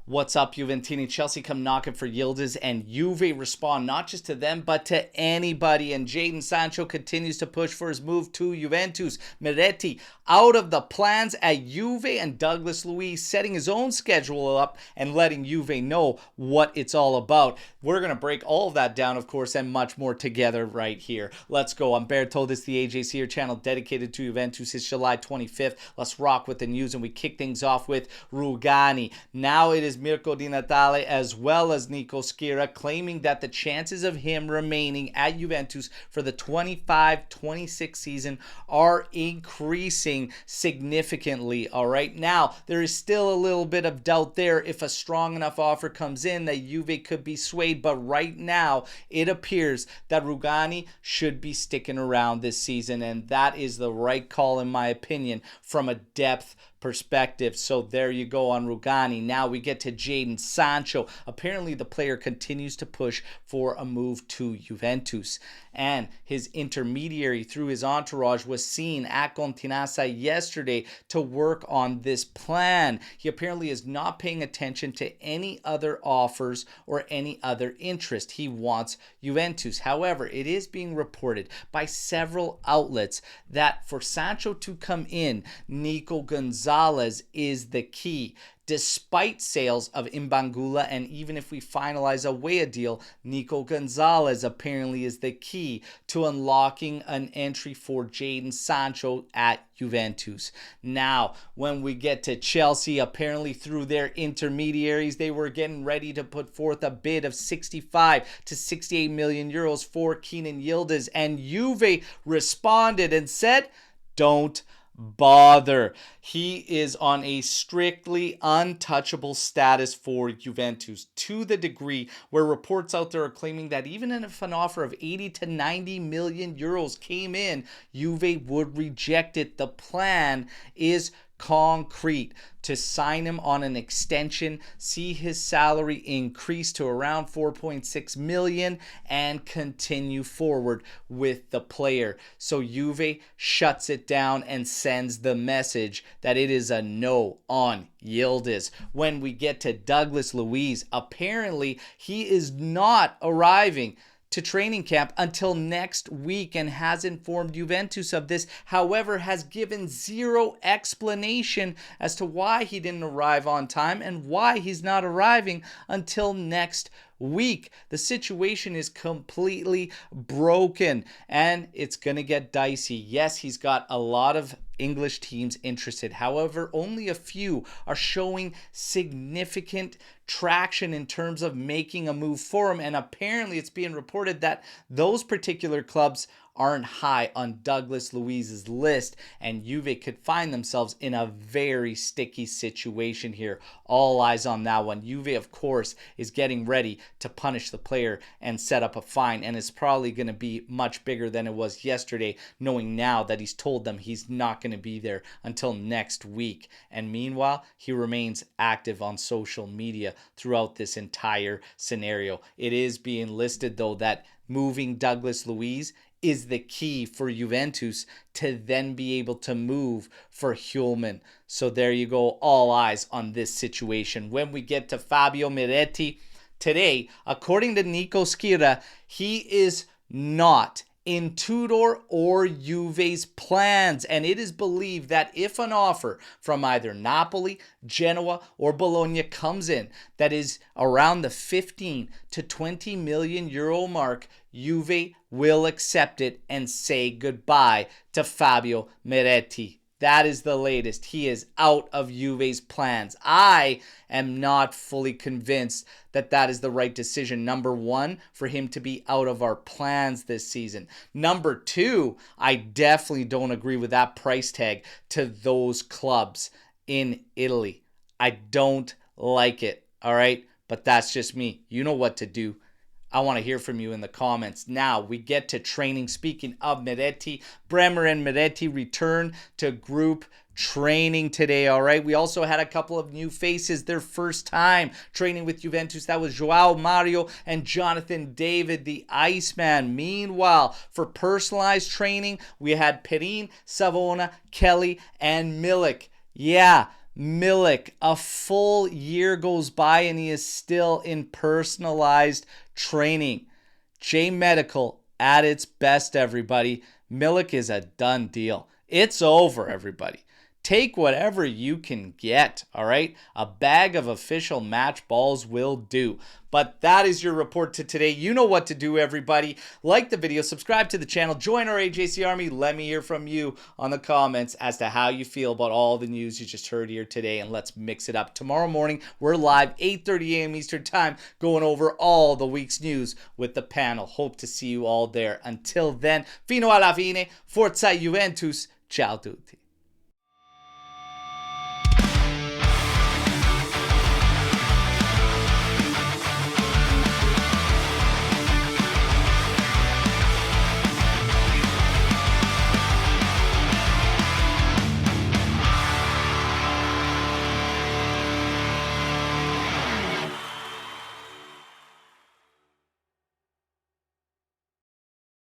What's up, Juventini? Chelsea come knocking for Yildiz, and Juve respond not just to them, but to anybody. And Jadon Sancho continues to push for his move to Juventus. Miretti out of the plans at Juve, and Douglas Luiz setting his own schedule up and letting Juve know what it's all about. We're going to break all of that down, of course, and much more together right here. Let's go. I'm Berto. This is the AJCer channel dedicated to Juventus. It's July 25th. Let's rock with the news, and we kick things off with Rugani. Now it is Mirko Di Natale as well as Nico Schira claiming that the chances of him remaining at Juventus for the 25-26 season are increasing significantly. All right, now there is still a little bit of doubt there if a strong enough offer comes in that Juve could be swayed, but right now it appears that Rugani should be sticking around this season, and that is the right call in my opinion from a depth perspective. So there you go on Rugani. Now we get to Jadon Sancho. Apparently the player continues to push for a move to Juventus, and his intermediary through his entourage was seen at Continassa yesterday to work on this plan. He apparently is not paying attention to any other offers or any other interest. He wants Juventus. However, it is being reported by several outlets that for Sancho to come in, Nico Gonzalez is the key. Despite sales of Mbangula, and even if we finalize a Weah deal, Nico Gonzalez apparently is the key to unlocking an entry for Jadon Sancho at Juventus. Now, when we get to Chelsea, apparently through their intermediaries, they were getting ready to put forth a bid of 65 to 68 million euros for Kenan Yildiz, and Juve responded and said, "Don't bother." He is on a strictly untouchable status for Juventus, to the degree where reports out there are claiming that even if an offer of 80 to 90 million euros came in, Juve would reject it. The plan is concrete: to sign him on an extension, see his salary increase to around 4.6 million, and continue forward with the player. So Juve shuts it down and sends the message that it is a no on Yildiz. When we get to Douglas Luiz, apparently he is not arriving to training camp until next week and has informed Juventus of this. However, has given zero explanation as to why he didn't arrive on time and why he's not arriving until next week. The situation is completely broken and it's going to get dicey. Yes, he's got a lot of English teams interested. However, only a few are showing significant traction in terms of making a move for him, and apparently it's being reported that those particular clubs aren't high on Douglas Luiz's list, and Juve could find themselves in a very sticky situation here. All eyes on that one. Juve, of course, is getting ready to punish the player and set up a fine, and it's probably going to be much bigger than it was yesterday, knowing now that he's told them he's not going to be there until next week. And meanwhile, he remains active on social media throughout this entire scenario. It is being listed, though, that moving Douglas Luiz is the key for Juventus to then be able to move for Hjulman. So there you go, all eyes on this situation. When we get to Fabio Meretti today, according to Nico Schira, he is not in Tudor or Juve's plans, and it is believed that if an offer from either Napoli, Genoa, or Bologna comes in that is around the 15 to 20 million euro mark, Juve will accept it and say goodbye to Fabio Meretti. That is the latest. He is out of Juve's plans. I am not fully convinced that that is the right decision. Number one, for him to be out of our plans this season. Number two, I definitely don't agree with that price tag to those clubs in Italy. I don't like it, all right? But that's just me. You know what to do. I want to hear from you in the comments. Now we get to training. Speaking of Miretti, Bremer and Miretti return to group training today, all right? We also had a couple of new faces, their first time training with Juventus. That was Joao Mario and Jonathan David, the Iceman. Meanwhile, for personalized training, we had Perin, Savona, Kelly, and Milik. Yeah, Milik, a full year goes by and he is still in personalized training. J Medical at its best, everybody. Milik is a done deal. It's over, everybody. Take whatever you can get, all right? A bag of official match balls will do. But that is your report to today. You know what to do, everybody. Like the video, subscribe to the channel, join our AJC Army. Let me hear from you on the comments as to how you feel about all the news you just heard here today, and let's mix it up. Tomorrow morning, we're live, 8:30 a.m. Eastern Time, going over all the week's news with the panel. Hope to see you all there. Until then, fino alla fine, forza Juventus, ciao tutti.